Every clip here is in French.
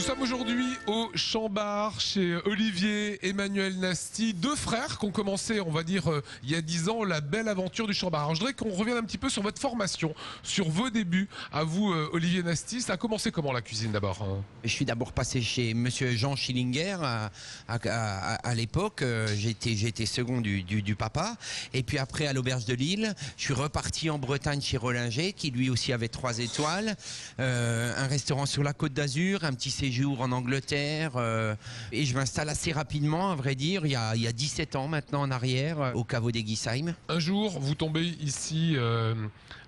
sommes aujourd'hui au Champ-Bar chez Olivier, Emmanuel Nasty, deux frères qui ont commencé, on va dire, il y a 10 ans, la belle aventure du Champ-Bar. Alors je voudrais qu'on revienne un petit peu sur votre formation, sur vos débuts. À vous, Olivier Nasty, ça a commencé comment la cuisine d'abord? Je suis d'abord passé chez monsieur Jean Schillinger à l'époque. J'ai été second du papa. Et puis après à l'Auberge de Lille, je suis reparti en Bretagne chez Rollinger, qui lui aussi avait 3 étoiles. Un restaurant sur la Côte d'Azur, un petit séjour en Angleterre. Et je m'installe assez rapidement, à vrai dire, il y a 17 ans maintenant en arrière, au caveau d'Eguisheim. Un jour, vous tombez ici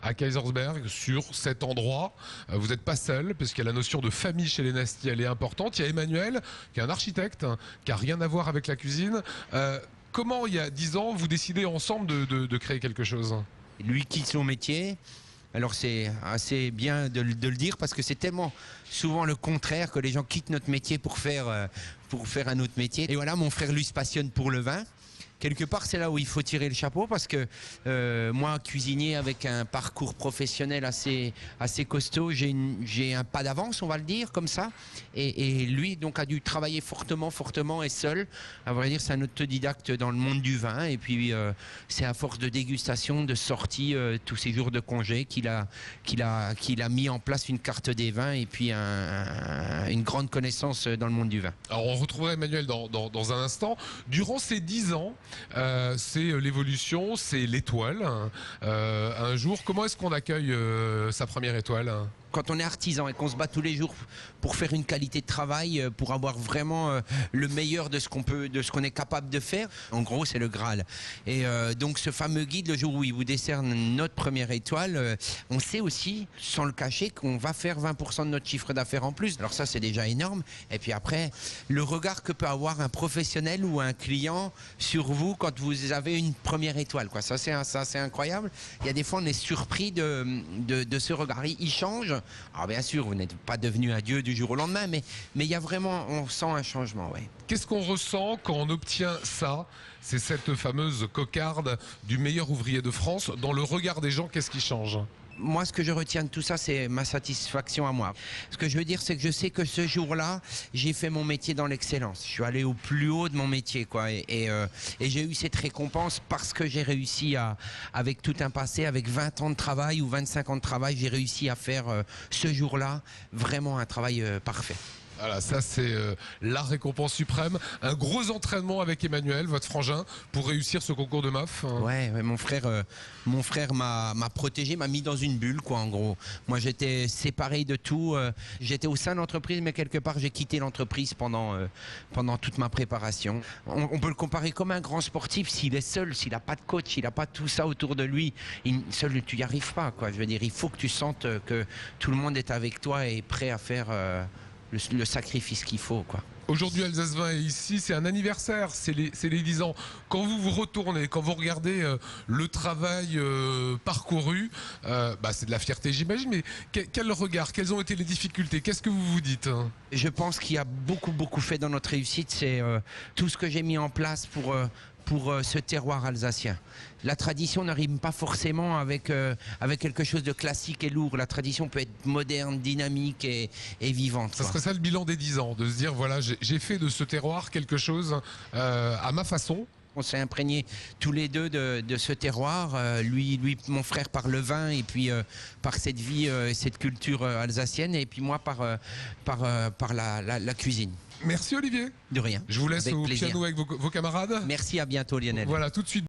à Kaysersberg, sur cet endroit. Vous n'êtes pas seul, parce qu'il y a la notion de famille chez les Nasty, elle est importante. Il y a Emmanuel, qui est un architecte, qui n'a rien à voir avec la cuisine. Comment, il y a 10 ans, vous décidez ensemble de créer quelque chose? Lui quitte son métier. Alors c'est assez bien de le dire parce que c'est tellement souvent le contraire que les gens quittent notre métier pour faire un autre métier. Et voilà, mon frère lui se passionne pour le vin. Quelque part, c'est là où il faut tirer le chapeau parce que moi, cuisinier avec un parcours professionnel assez costaud, j'ai un pas d'avance, on va le dire comme ça. Et lui, donc, a dû travailler fortement et seul. À vrai dire, c'est un autodidacte dans le monde du vin. Et puis, c'est à force de dégustation, de sortie, tous ces jours de congé qu'il a mis en place une carte des vins et puis une grande connaissance dans le monde du vin. Alors, on retrouvera Emmanuel dans un instant. Durant ces 10 ans, c'est l'évolution, c'est l'étoile. Un jour, comment est-ce qu'on accueille sa première étoile? Quand on est artisan et qu'on se bat tous les jours pour faire une qualité de travail, pour avoir vraiment le meilleur de ce qu'on est capable de faire, en gros c'est le Graal. Et donc ce fameux guide, le jour où il vous décerne notre première étoile, on sait aussi, sans le cacher, qu'on va faire 20% de notre chiffre d'affaires en plus. Alors ça c'est déjà énorme. Et puis après, le regard que peut avoir un professionnel ou un client sur vous quand vous avez une première étoile, quoi. Ça c'est incroyable. Il y a des fois on est surpris de ce regard. Il change. Alors bien sûr, vous n'êtes pas devenu un dieu du jour au lendemain, mais il y a vraiment, on sent un changement, ouais. Qu'est-ce qu'on ressent quand on obtient ça? C'est cette fameuse cocarde du meilleur ouvrier de France. Dans le regard des gens, qu'est-ce qui change? Moi, ce que je retiens de tout ça, c'est ma satisfaction à moi. Ce que je veux dire, c'est que je sais que ce jour-là, j'ai fait mon métier dans l'excellence. Je suis allé au plus haut de mon métier, quoi. Et j'ai eu cette récompense parce que j'ai réussi avec tout un passé, avec 20 ans de travail ou 25 ans de travail, j'ai réussi à faire ce jour-là vraiment un travail parfait. Voilà, ça c'est la récompense suprême. Un gros entraînement avec Emmanuel, votre frangin, pour réussir ce concours de MAF. Ouais, mon frère m'a protégé, m'a mis dans une bulle, quoi, en gros. Moi, j'étais séparé de tout. J'étais au sein de l'entreprise, mais quelque part, j'ai quitté l'entreprise pendant toute ma préparation. On peut le comparer comme un grand sportif. S'il est seul, s'il n'a pas de coach, s'il n'a pas tout ça autour de lui, seul, tu n'y arrives pas, quoi. Je veux dire, il faut que tu sentes que tout le monde est avec toi et est prêt à faire le sacrifice qu'il faut, quoi. Aujourd'hui, Alsace Vin est ici, c'est un anniversaire, c'est les 10 ans. Quand vous vous retournez, quand vous regardez le travail parcouru, c'est de la fierté, j'imagine, mais quel regard, quelles ont été les difficultés? Qu'est-ce que vous vous dites? Je pense qu'il y a beaucoup fait dans notre réussite, c'est tout ce que j'ai mis en place pour ce terroir alsacien. La tradition ne rime pas forcément avec quelque chose de classique et lourd. La tradition peut être moderne, dynamique et vivante. Ça serait ça le bilan des 10 ans, de se dire, voilà, j'ai fait de ce terroir quelque chose à ma façon. On s'est imprégnés tous les deux de ce terroir, lui, mon frère par le vin et puis par cette vie, cette culture alsacienne, et puis moi par la cuisine. Merci Olivier. De rien. Je vous laisse avec au plaisir. piano avec vos camarades. Merci, à bientôt Lionel. Voilà, tout de suite.